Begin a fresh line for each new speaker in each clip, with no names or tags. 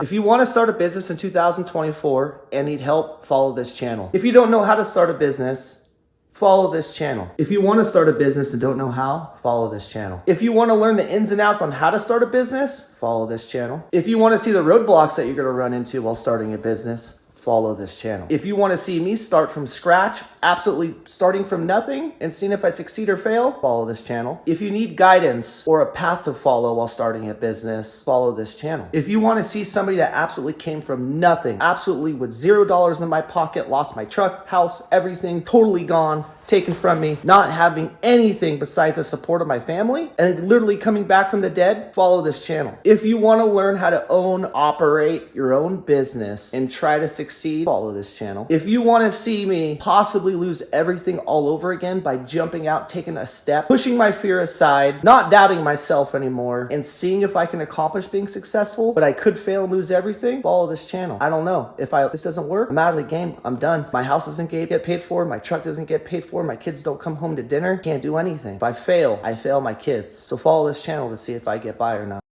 If you want to start a business in 2024 and need help, follow this channel. If you don't know how to start a business, follow this channel. If you want to start a business and don't know how, follow this channel. If you want to learn the ins and outs on how to start a business, follow this channel. If you want to see the roadblocks that you're going to run into while starting a business, follow this channel. If you want to see me start from scratch, absolutely starting from nothing and seeing if I succeed or fail, follow this channel. If you need guidance or a path to follow while starting a business, follow this channel. If you want to see somebody that absolutely came from nothing, absolutely with $0 in my pocket, lost my truck, house, everything, totally gone, taken from me, not having anything besides the support of my family, and literally coming back from the dead, follow this channel. If you want to learn how to own, operate your own business and try to succeed, follow this channel. If you want to see me possibly lose everything all over again by jumping out, taking a step, pushing my fear aside, not doubting myself anymore, and seeing if I can accomplish being successful, but I could fail and lose everything, follow this channel. I don't know. If this doesn't work, I'm out of the game. I'm done. My house doesn't get paid for. My truck doesn't get paid for. My kids don't come home to dinner. Can't do anything. If I fail my kids. So follow this channel to see if I get by or not.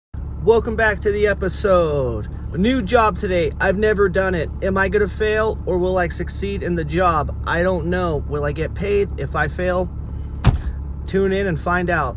Welcome back to the episode. A new job today. I've never done it. Am I gonna fail or will I succeed in the job? I don't know. Will I get paid if I fail? Tune in and find out.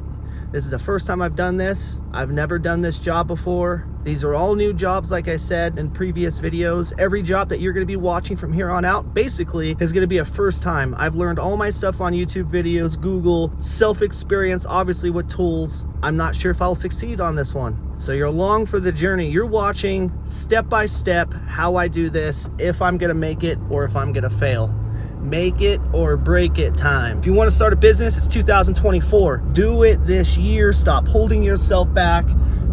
This is the first time I've done this. I've never done this job before. These are all new jobs, like I said in previous videos. Every job that you're gonna be watching from here on out basically is gonna be a first time. I've learned all my stuff on YouTube videos, Google, self-experience, obviously with tools. I'm not sure if I'll succeed on this one. So you're along for the journey. You're watching step by step how I do this, if I'm gonna make it or if I'm gonna fail. Make it or break it time. If you want to start a business, it's 2024. Do it this year. Stop holding yourself back.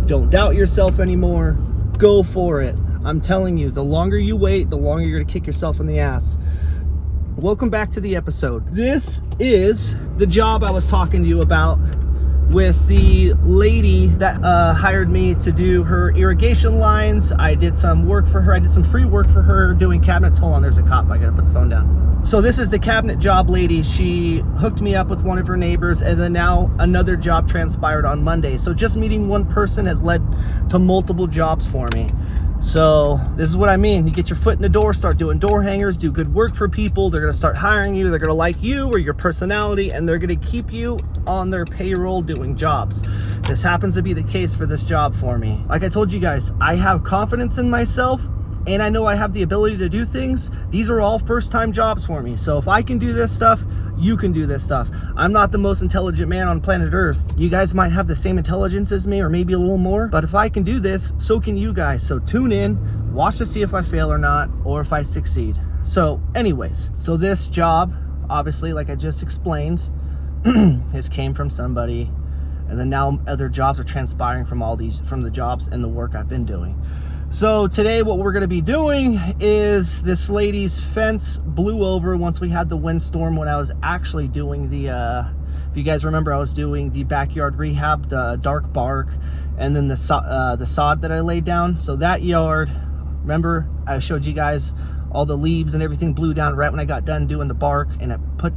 Don't doubt yourself anymore. Go for it. I'm telling you, the longer you wait, the longer you're gonna kick yourself in the ass. Welcome back to the episode. This is the job I was talking to you about with the lady that hired me to do her irrigation lines. I did some work for her. I did some free work for her doing cabinets. Hold on, there's a cop. I gotta put the phone down. So this is the cabinet job lady. She hooked me up with one of her neighbors, and then now another job transpired on Monday. So just meeting one person has led to multiple jobs for me. So this is what I mean. You get your foot in the door, start doing door hangers, do good work for people. They're gonna start hiring you. They're gonna like you or your personality, and they're gonna keep you on their payroll doing jobs. This happens to be the case for this job for me. Like I told you guys, I have confidence in myself, and I know I have the ability to do things. These are all first-time jobs for me. So if I can do this stuff, you can do this stuff. I'm not the most intelligent man on planet Earth. You guys might have the same intelligence as me or maybe a little more, but if I can do this, so can you guys. So tune in, watch to see if I fail or not, or if I succeed. So anyways, so this job, obviously, like I just explained, this came from somebody, and then now other jobs are transpiring from the jobs and the work I've been doing. So today what we're gonna be doing is this lady's fence blew over once we had the windstorm when I was actually doing the, if you guys remember, I was doing the backyard rehab, the dark bark, and then the sod that I laid down. So that yard, remember I showed you guys all the leaves and everything blew down right when I got done doing the bark, and it put,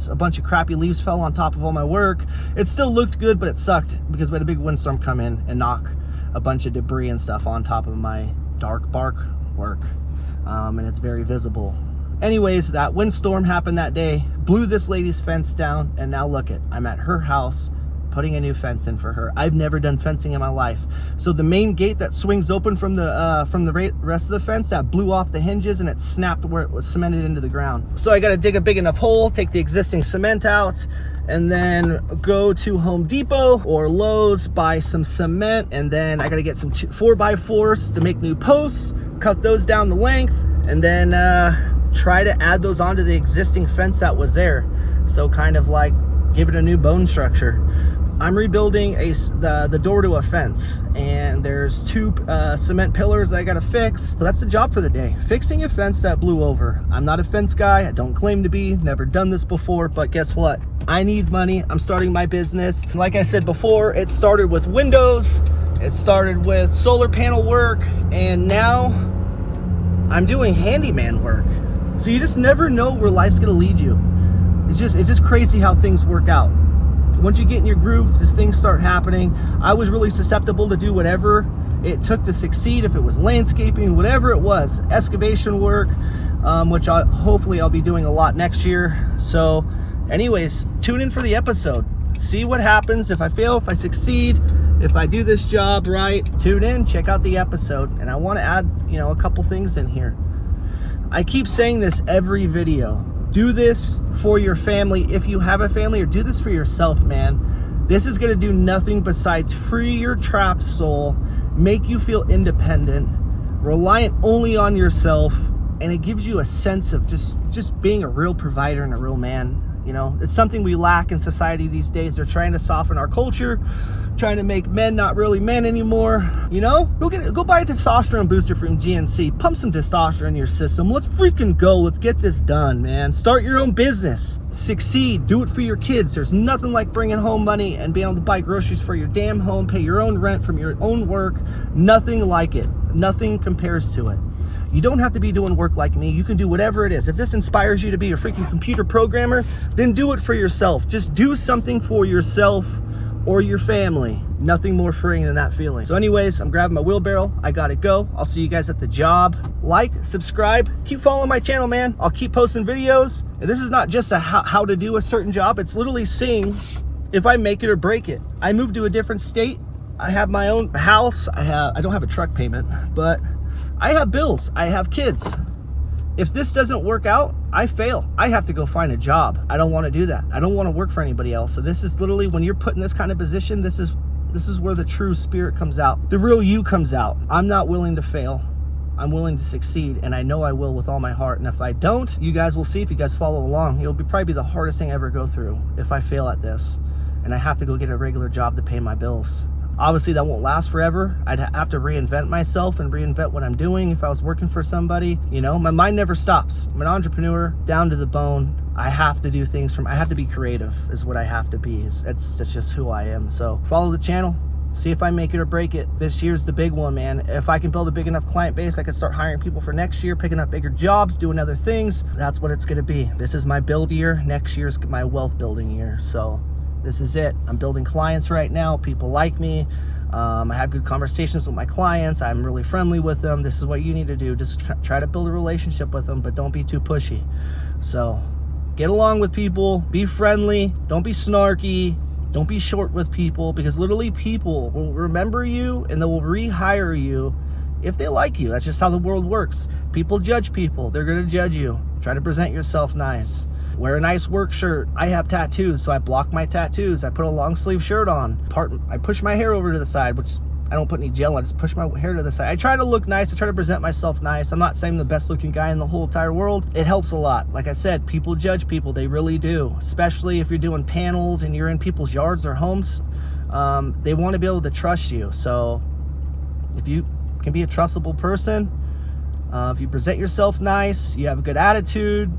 a bunch of crappy leaves fell on top of all my work. It still looked good, but it sucked because we had a big windstorm come in and knock a bunch of debris and stuff on top of my dark bark work, and it's very visible. Anyways, that windstorm happened that day, blew this lady's fence down, and now look it, I'm at her house putting a new fence in for her. I've never done fencing in my life. So the main gate that swings open from the rest of the fence, that blew off the hinges and it snapped where it was cemented into the ground. So I got to dig a big enough hole, take the existing cement out, and then go to Home Depot or Lowe's, buy some cement, and then I gotta get some 4x4s to make new posts, cut those down the length, and then try to add those onto the existing fence that was there. So kind of like give it a new bone structure. I'm rebuilding the door to a fence, and there's two cement pillars that I gotta fix. So that's the job for the day, fixing a fence that blew over. I'm not a fence guy, I don't claim to be, never done this before, but guess what? I need money, I'm starting my business. Like I said before, it started with windows, it started with solar panel work, and now I'm doing handyman work. So you just never know where life's gonna lead you. It's just crazy how things work out. Once you get in your groove, these things start happening. I was really susceptible to do whatever it took to succeed, if it was landscaping, whatever it was, excavation work, which hopefully I'll be doing a lot next year. So anyways, tune in for the episode. See what happens, if I fail, if I succeed, if I do this job right. Tune in, check out the episode. And I want to add, a couple things in here. I keep saying this every video. Do this for your family if you have a family, or do this for yourself, man. This is going to do nothing besides free your trapped soul, make you feel independent, reliant only on yourself, and it gives you a sense of just being a real provider and a real man. It's something we lack in society these days. They're trying to soften our culture, trying to make men not really men anymore. Go buy a testosterone booster from GNC, pump some testosterone in your system. Let's freaking go. Let's get this done, man. Start your own business, succeed, do it for your kids. There's nothing like bringing home money and being able to buy groceries for your damn home, pay your own rent from your own work. Nothing like it. Nothing compares to it. You don't have to be doing work like me. You can do whatever it is. If this inspires you to be a freaking computer programmer, then do it for yourself. Just do something for yourself or your family. Nothing more freeing than that feeling. So anyways, I'm grabbing my wheelbarrow. I gotta go. I'll see you guys at the job. Like, subscribe, keep following my channel, man. I'll keep posting videos. And this is not just a how to do a certain job. It's literally seeing if I make it or break it. I moved to a different state. I have my own house. I don't have a truck payment, but I have bills, I have kids. If this doesn't work out, I fail. I have to go find a job. I don't want to do that. I don't want to work for anybody else. So this is literally, when you're put in this kind of position, this is where the true spirit comes out. The real you comes out. I'm not willing to fail. I'm willing to succeed, and I know I will with all my heart. And if I don't, you guys will see if you guys follow along. It'll probably be the hardest thing I ever go through if I fail at this. And I have to go get a regular job to pay my bills. Obviously, that won't last forever. I'd have to reinvent myself and reinvent what I'm doing if I was working for somebody. My mind never stops. I'm an entrepreneur, down to the bone. I have to do things I have to be creative, is what I have to be. It's just who I am. So follow the channel. See if I make it or break it. This year's the big one, man. If I can build a big enough client base, I can start hiring people for next year, picking up bigger jobs, doing other things. That's what it's going to be. This is my build year. Next year's my wealth building year. So this is it. I'm building clients right now. People like me. I have good conversations with my clients. I'm really friendly with them. This is what you need to do. Just try to build a relationship with them, but don't be too pushy. So get along with people. Be friendly. Don't be snarky. Don't be short with people, because literally people will remember you and they will rehire you if they like you. That's just how the world works. People judge people. They're going to judge you. Try to present yourself nice. Wear a nice work shirt. I have tattoos, so I block my tattoos. I put a long sleeve shirt on. I push my hair over to the side, which I don't put any gel on. I just push my hair to the side. I try to look nice. I try to present myself nice. I'm not saying I'm the best looking guy in the whole entire world. It helps a lot. Like I said, people judge people. They really do. Especially if you're doing panels and you're in people's yards or homes. They want to be able to trust you. So if you can be a trustable person, if you present yourself nice, you have a good attitude,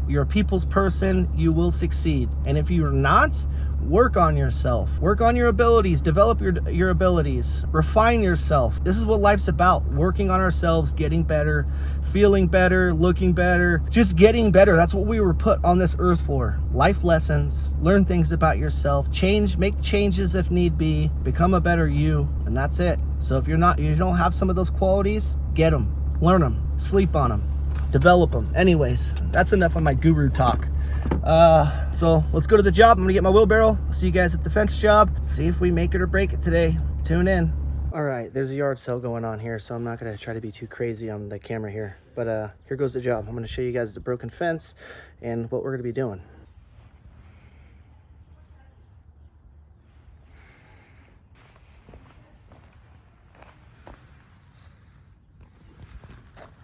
you're a people's person, you will succeed. And if you're not, work on yourself. Work on your abilities. Develop your abilities. Refine yourself. This is what life's about. Working on ourselves, getting better, feeling better, looking better, just getting better. That's what we were put on this earth for. Life lessons. Learn things about yourself. Change, make changes if need be. Become a better you. And that's it. So if you don't have some of those qualities, get them. Learn them. Sleep on them. Develop them. Anyways, that's enough of my guru talk. So let's go to the job. I'm gonna get my wheelbarrow. I'll see you guys at the fence job. See if we make it or break it today. Tune in. All right, there's a yard sale going on here, so I'm not gonna try to be too crazy on the camera here, but here goes the job. I'm gonna show you guys the broken fence and what we're gonna be doing.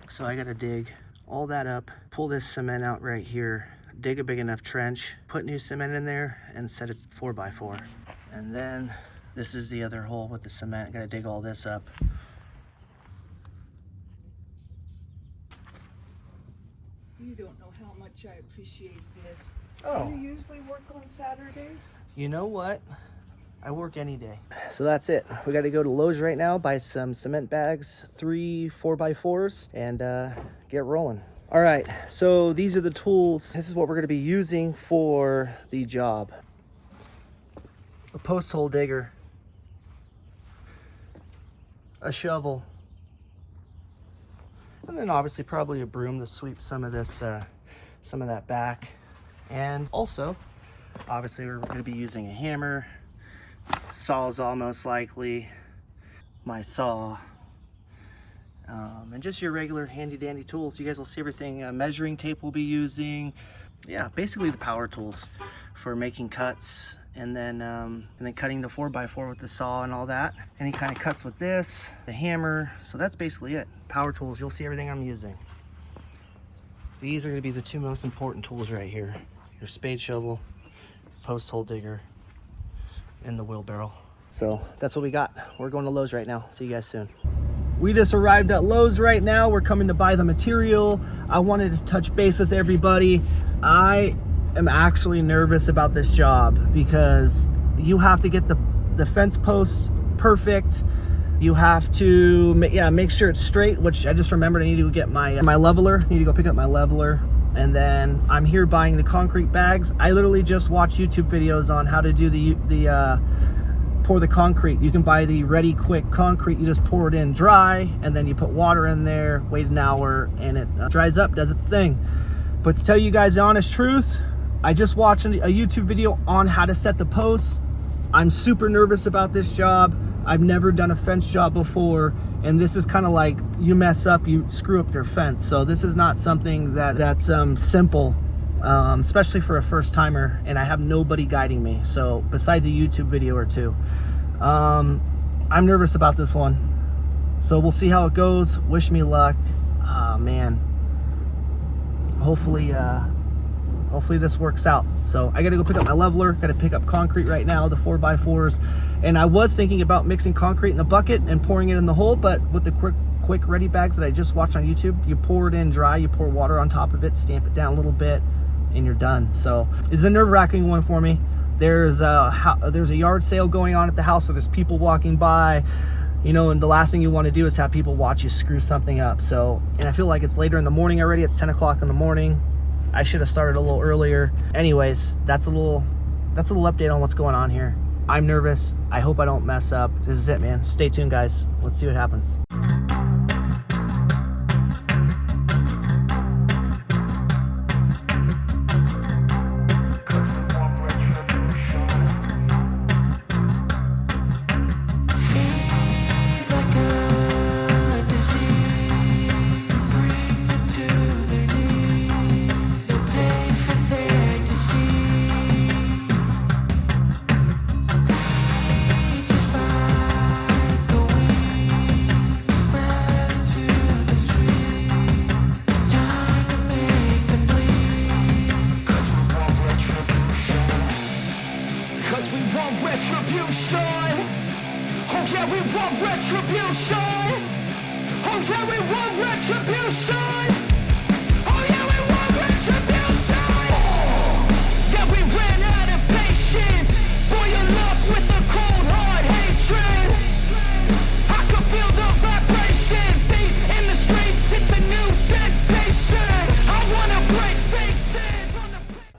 So I gotta dig all that up, pull this cement out right here, dig a big enough trench, put new cement in there, and set it 4x4. And then this is the other hole with the cement. I gotta dig all this up.
You don't know how much I appreciate this.
Oh.
Do you usually work on Saturdays?
You know what? I work any day. So that's it. We got to go to Lowe's right now, buy some cement bags, 3 4x4s, and get rolling. All right, so these are the tools. This is what we're going to be using for the job. A post hole digger, a shovel, and then obviously probably a broom to sweep some of this, some of that back. And also, obviously we're going to be using a hammer, sawzall most likely, my saw, and just your regular handy dandy tools. You guys will see everything. Measuring tape we'll be using. Yeah, basically the power tools for making cuts, and then cutting the 4x4 with the saw and all that. Any kind of cuts with this, the hammer. So that's basically it. Power tools. You'll see everything I'm using. These are going to be the two most important tools right here: your spade shovel, post hole digger, and the wheelbarrow. So that's what we got. We're going to Lowe's right now. See you guys soon. We just arrived at Lowe's right now. We're coming to buy the material. I wanted to touch base with everybody. I am actually nervous about this job because you have to get the fence posts perfect. You have to make sure it's straight, which I just remembered I need to get my leveler. I need to go pick up my leveler. And then I'm here buying the concrete bags. I literally just watched YouTube videos on how to do the pour the concrete. You can buy the ready quick concrete. You just pour it in dry, and then you put water in there, wait an hour, and it dries up, does its thing. But to tell you guys the honest truth, I just watched a YouTube video on how to set the posts. I'm super nervous about this job. I've never done a fence job before, and this is kind of like, you mess up, you screw up their fence. So this is not something that's simple, especially for a first timer, and I have nobody guiding me. So besides a YouTube video or two, I'm nervous about this one. So we'll see how it goes. Wish me luck. Man, hopefully this works out. So I gotta go pick up my leveler, gotta pick up concrete right now, the 4x4s. And I was thinking about mixing concrete in a bucket and pouring it in the hole, but with the quick ready bags that I just watched on YouTube, you pour it in dry, you pour water on top of it, stamp it down a little bit, and you're done. So it's a nerve-wracking one for me. There's a yard sale going on at the house, so there's people walking by, you know, and the last thing you want to do is have people watch you screw something up. So, and I feel like it's later in the morning already. It's 10 o'clock in the morning. I should have started a little earlier. Anyways, that's a little update on what's going on here. I'm nervous. I hope I don't mess up. This is it, man. Stay tuned, guys. Let's see what happens.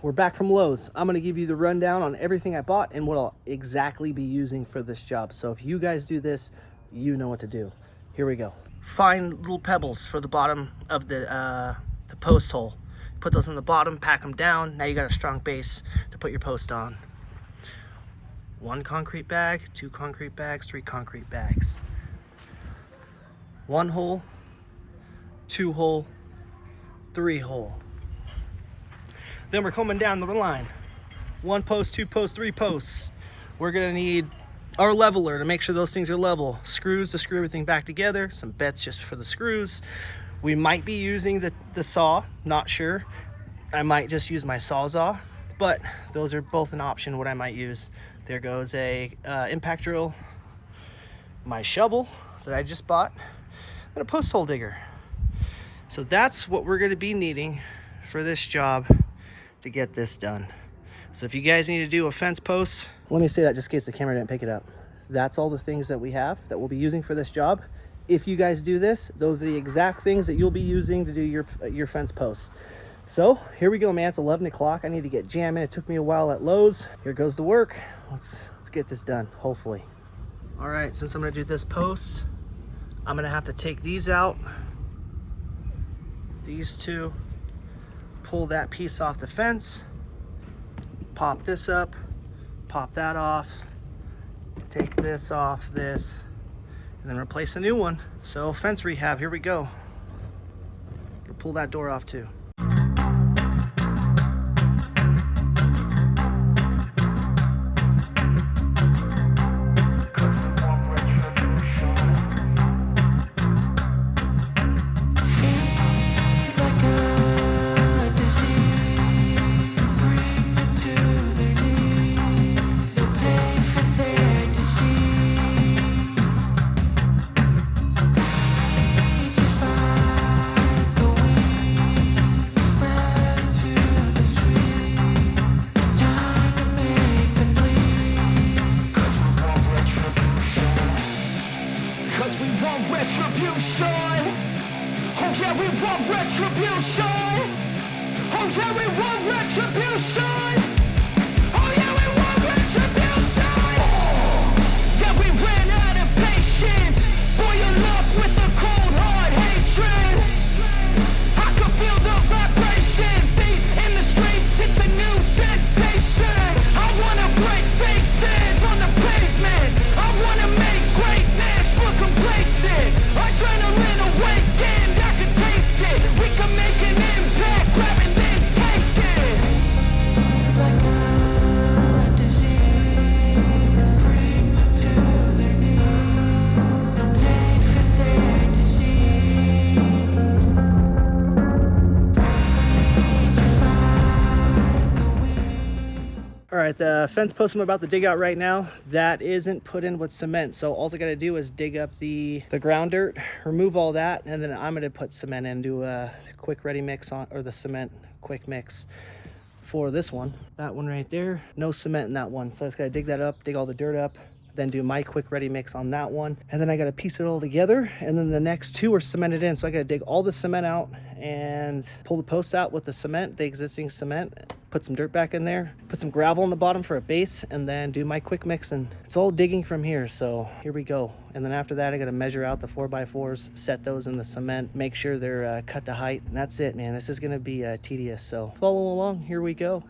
We're back from Lowe's. I'm going to give you the rundown on everything I bought and what I'll exactly be using for this job. So if you guys do this, you know what to do. Here we go. Find little pebbles for the bottom of the post hole. Put those on the bottom, pack them down. Now you got a strong base to put your post on. 1 concrete bag, 2 concrete bags, 3 concrete bags. 1 hole, 2 hole, 3 hole. Then we're coming down the line. 1 post, 2 posts, 3 posts. We're gonna need our leveler to make sure those things are level. Screws to screw everything back together. Some bits just for the screws. We might be using the saw, not sure. I might just use my sawzall, but those are both an option what I might use. There goes a impact drill, my shovel that I just bought, and a post hole digger. So that's what we're gonna be needing for this job to get this done. So if you guys need to do a fence post, let me say that just in case the camera didn't pick it up. That's all the things that we have that we'll be using for this job. If you guys do this, those are the exact things that you'll be using to do your fence posts. So here we go, man. It's 11 o'clock. I need to get jamming. It took me a while at Lowe's. Here goes the work. Let's get this done, hopefully. All right, since I'm gonna do this post, I'm gonna have to take these out, these two, pull that piece off the fence, pop this up, pop that off, take this off this, and then replace a new one. So fence rehab, here we go. We'll pull that door off too.
Retribution. Oh yeah, we want retribution. Oh yeah, we want retribution. Oh yeah, we want retribution. Yeah, we ran out of patience. Boil up with the cold hard hatred. I can feel the vibration. Feet in the streets, it's a new sensation. I wanna break faces on the pavement. I wanna make greatness look complacent. Adrenaline awakened, I can taste it. We can make an impact, grab and then take it. Like a disease, bring them to their knees. They'll take for their deceit. Rage is like a weed.
All right, the fence post I'm about to dig out right now, that isn't put in with cement. So all I gotta do is dig up the ground dirt, remove all that, and then I'm gonna put cement in, do a quick ready mix on, or the cement quick mix for this one. That one right there, no cement in that one. So I just gotta dig that up, dig all the dirt up, then do my quick ready mix on that one. And then I gotta piece it all together. And then the next two are cemented in. So I gotta dig all the cement out and pull the posts out with the cement, the existing cement, put some dirt back in there, put some gravel on the bottom for a base, and then do my quick mix. And it's all digging from here. So here we go. And then after that, I gotta measure out the 4x4s, set those in the cement, make sure they're cut to height. And that's it, man. This is gonna be tedious. So follow along, here we go.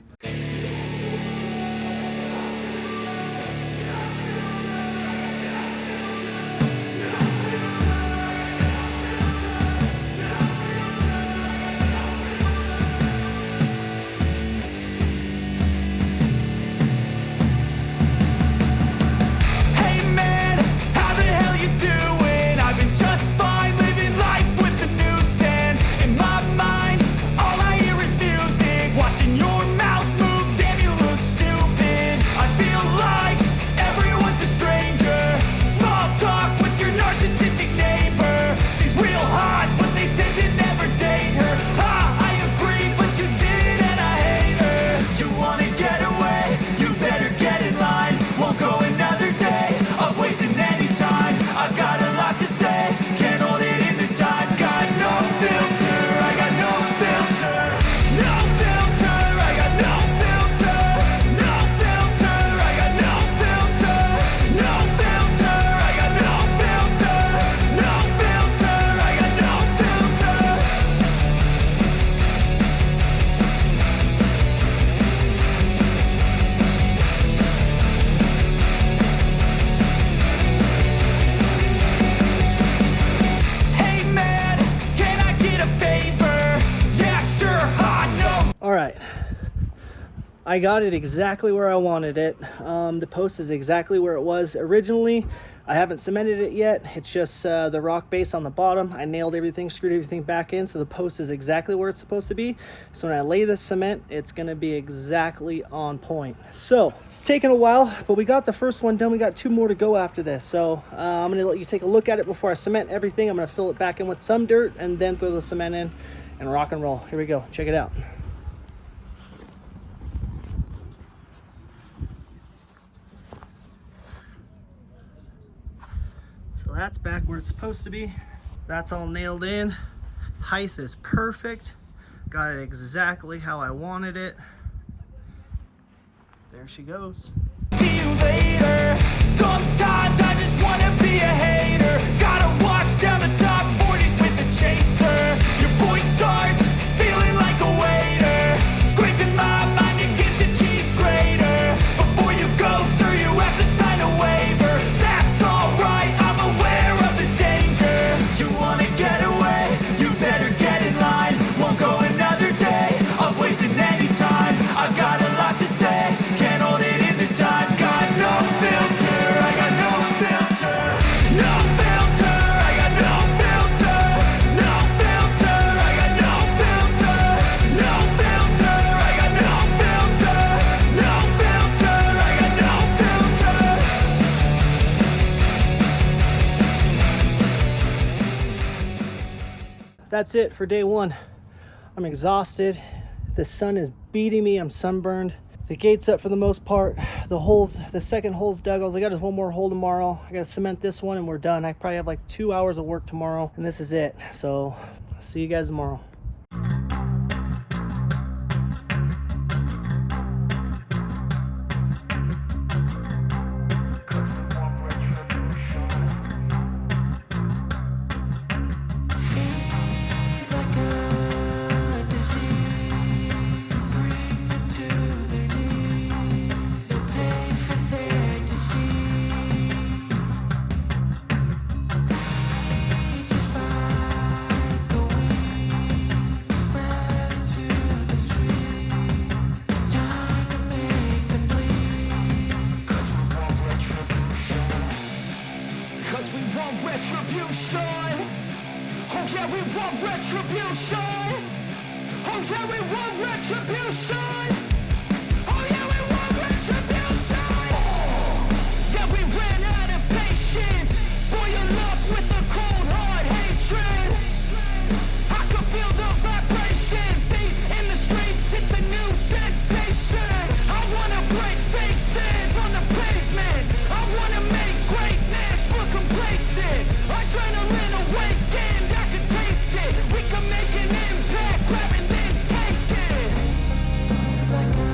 I got it exactly where I wanted it. The post is exactly where it was originally. I haven't cemented it yet. It's just the rock base on the bottom. I nailed everything, screwed everything back in, so the post is exactly where it's supposed to be. So when I lay the cement, it's gonna be exactly on point. So it's taken a while, but we got the first one done. We got two more to go after this. So I'm gonna let you take a look at it before I cement everything. I'm gonna fill it back in with some dirt and then throw the cement in and rock and roll. Here we go, check it out. So that's back where it's supposed to be. That's all nailed in. Height is perfect. Got it exactly how I wanted it. There she goes.
See you later. Sometimes I just wanna be a hater. Gotta wash down
that's it for day one. I'm exhausted. The sun is beating me. I'm sunburned. The gate's up for the most part. The second hole's dug. I was like, I got just one more hole tomorrow. I got to cement this one and we're done. I probably have like 2 hours of work tomorrow and this is it. So see you guys tomorrow.
Cause we want retribution. Oh yeah, we want retribution. Oh yeah, we want retribution. Oh yeah, we want retribution. Yeah, we ran out of patience. Boil up with the cold hard hatred. I can feel the vibration. Feet in the streets, it's a new sensation. I wanna break faces on the pavement. I wanna make greatness look complacent. Adrenaline awakened, I can taste it. We can make an impact, grab and then take it. Like a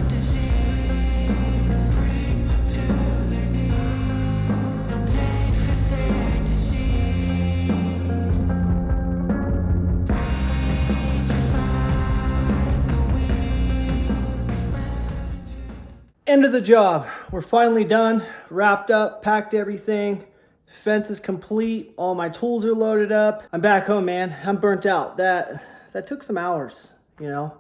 disease, bring them to their knees. Take for their disease. Just like a weed spread to.
End of the job. We're finally done, wrapped up, packed everything. Fence is complete. All my tools are loaded up. I'm back home, man. I'm burnt out. That took some hours, you know.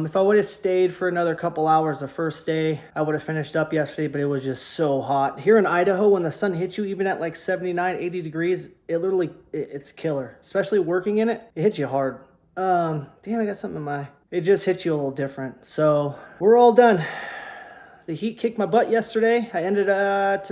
If I would have stayed for another couple hours the first day, I would have finished up yesterday, but it was just so hot. Here in Idaho, when the sun hits you, even at like 79, 80 degrees, it's killer. Especially working in it, it hits you hard. Damn, I got something in my... It just hits you a little different. So we're all done. The heat kicked my butt yesterday. I ended at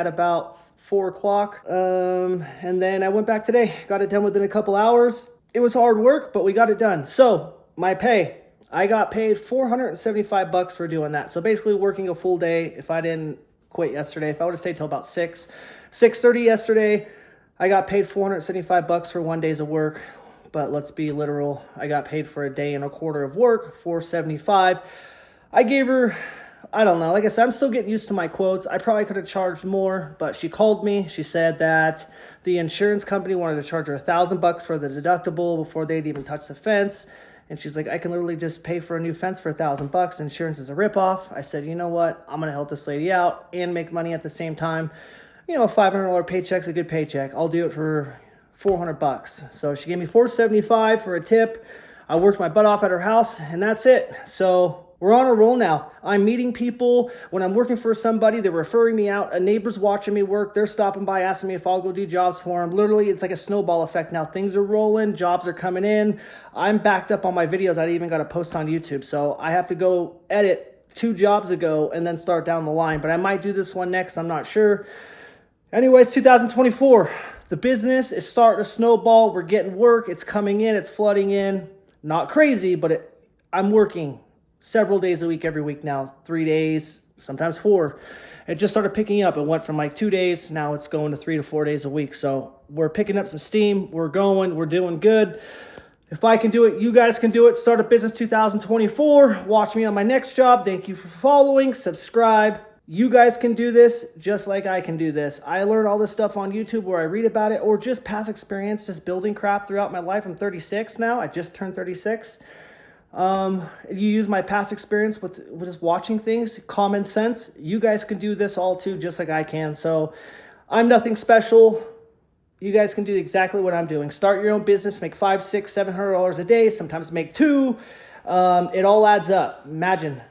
about 4 o'clock. And then I went back today. Got it done within a couple hours. It was hard work, but we got it done. So my pay, I got paid $475 for doing that. So basically working a full day. If I didn't quit yesterday, if I would have stayed till about 6:30 yesterday, I got paid $475 for 1 day's of work. But let's be literal. I got paid for a day and a quarter of work, $475. I gave her, I don't know. Like I said, I'm still getting used to my quotes. I probably could have charged more, but she called me. She said that the insurance company wanted to charge her $1,000 for the deductible before they'd even touch the fence. And she's like, I can literally just pay for a new fence for $1,000. Insurance is a ripoff. I said, you know what? I'm going to help this lady out and make money at the same time. You know, a $500 paycheck's a good paycheck. I'll do it for $400. So she gave me $475 for a tip. I worked my butt off at her house, and that's it. So we're on a roll now. I'm meeting people. When I'm working for somebody, they're referring me out. A neighbor's watching me work. They're stopping by, asking me if I'll go do jobs for them. Literally, it's like a snowball effect now. Things are rolling. Jobs are coming in. I'm backed up on my videos. I even got to post on YouTube. So I have to go edit 2 jobs ago and then start down the line. But I might do this one next. I'm not sure. Anyways, 2024. The business is starting to snowball. We're getting work. It's coming in. It's flooding in. Not crazy, but I'm working several days a week, every week now, 3 days, sometimes 4. It just started picking up. It went from like 2 days. Now it's going to 3 to 4 days a week. So we're picking up some steam. We're going, we're doing good. If I can do it, you guys can do it. Start a business 2024. Watch me on my next job. Thank you for following. Subscribe. You guys can do this just like I can do this. I learned all this stuff on YouTube where I read about it or just past experience, just building crap throughout my life. I'm 36 now. I just turned 36. You use my past experience with just watching things, common sense. You guys can do this all too, just like I can. So I'm nothing special. You guys can do exactly what I'm doing. Start your own business, make $500, $600, $700 a day, sometimes make 2. It all adds up. Imagine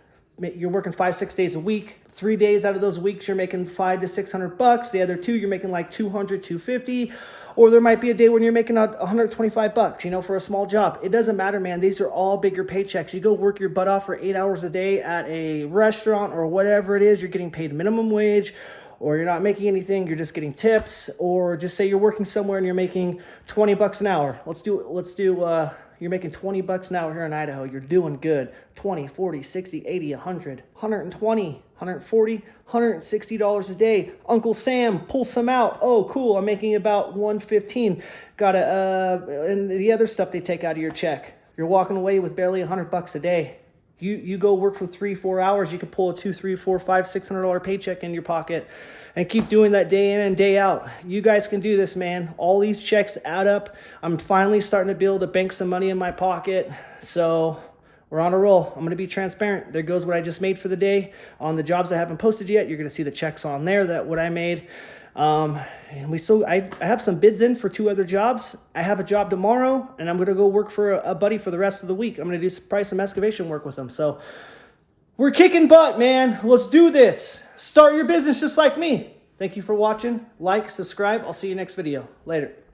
you're working 5-6 days a week. 3 days out of those weeks, you're making $500 to $600. The other 2, you're making like $200, $250. Or there might be a day when you're making $125, you know, for a small job. It doesn't matter, man. These are all bigger paychecks. You go work your butt off for 8 hours a day at a restaurant or whatever it is. You're getting paid minimum wage or you're not making anything, you're just getting tips, or just say you're working somewhere and you're making $20 an hour. You're making $20 an hour here in Idaho. You're doing good. 20, 40, 60, 80, 100, 120, 140, $160 a day. Uncle Sam, pull some out. Oh, cool. I'm making about $115. And the other stuff they take out of your check. You're walking away with barely $100 a day. You go work for 3-4 hours, you could pull a $200, $300, $400, $500, $600 paycheck in your pocket and keep doing that day in and day out. You guys can do this, man. All these checks add up. I'm finally starting to be able to bank some money in my pocket. So we're on a roll. I'm going to be transparent. There goes what I just made for the day. On the jobs I haven't posted yet, you're going to see the checks on there, that what I made. I have some bids in for 2 other jobs. I have a job tomorrow, and I'm going to go work for a buddy for the rest of the week. I'm going to do probably some excavation work with him. So we're kicking butt, man. Let's do this. Start your business just like me. Thank you for watching. Like, subscribe. I'll see you next video. Later.